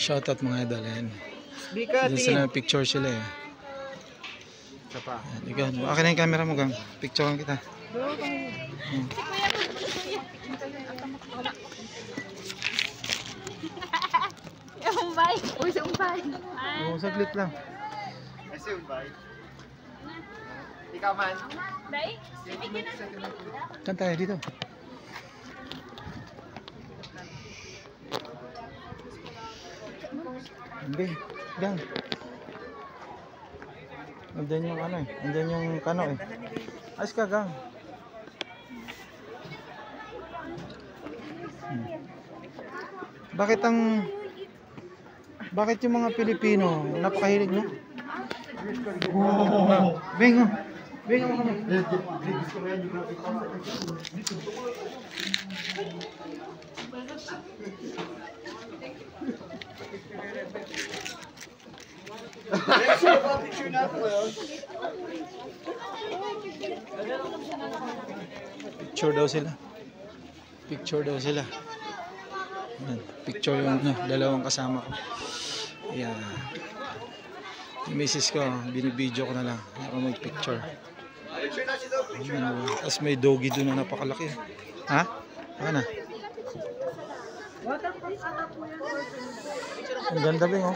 Shoutout mga idol. Ayan. Bika, Diyan sila, picture sila eh. Ayan, ikaw, akin na yung camera mo gang. Picturean kita. Umbay. Uy, sa umbay. Oo, saglit lang. Kasi umbay. Ikaw man. Day? Saan tayo dito? Hindi, gang. Andyan yung ano eh. Andyan yung kano eh. Ayos ka gang. Bakit yung mga Pilipino napakahilig no? Beng oh. Beng ako kami. Picture daw sila. Picture daw sila. Picture yung dalawang kasama ko. Yeah. Yung misis ko, binibideo ko na lang. Ako mag-picture. Tapos may doggy doon na napakalaki. Ha? Baka na. Ang ganda Bing oh.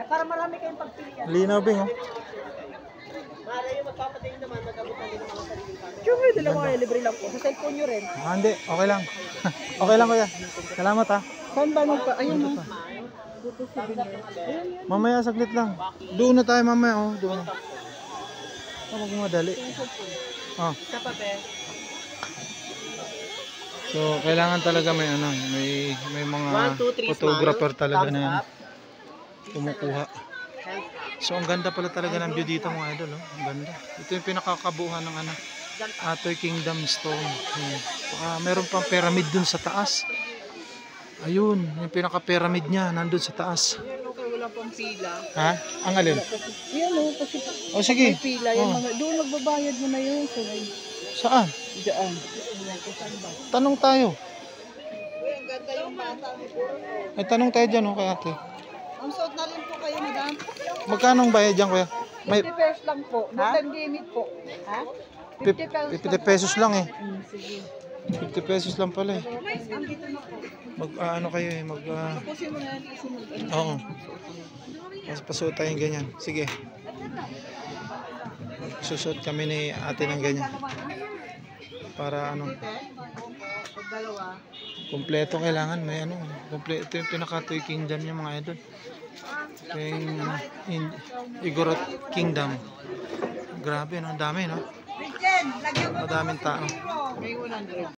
Para marami kayong pagpilian. Linaw Bing oh. Para yung magpapatingin naman, mag-abutan din ng mga sariling camera. Sure, dalawa kayo, libre lang po. Sa cellphone nyo rin. Ah, hindi. Okay lang. Okay lang kuya. Salamat ha. Saan ba nung pa? Ayun Ito mo. pa. Mamaya saglit lang. Doon na tayo mamaya oh. Doon. Huwag mo madali. Oh. Sa pape. So, kailangan talaga may ano, may mga 1, 2, 3, photographer talaga thumbs na up. kumukuha. So, ang ganda pala talaga ng view dito mga idol, oh. Ang ganda. Ito yung pinakakabuuhan ng ano, Atay Kingdom Stone. Meron pang pyramid dun sa taas. Ayun, yung pinaka-pyramid niya nandun sa taas. Okay, wala pang pila. Ha? Ang alin? Yan o, kasi Oh, sige. may pila. Yung mga, doon magbabayad mo na yun. So, Saan? dyan. Tanong tayo. Uy, ang ganda yung bata. Ay, tanong tayo dyan, oh, kay ate. Ang suot na rin po kayo, madam. Magkano ang bayad dyan, kuya? May 50 pesos lang po. No time limit po. Ha? 50 pesos lang eh. Sige. 50 pesos lang pala eh. Andito na po. Ano kayo eh, Tapusin mo na yan kasi oo. Pasuot tayong ganyan. Sige. Susot kami ni ate ng ganyan. Para ano, dalawa. kompleto kailangan. May ano, kompleto yung pinaka-Toy Kingdom niya mga idol. Yung Igorot Kingdom. Grabe no, ang dami no. Madaming tao. May 100.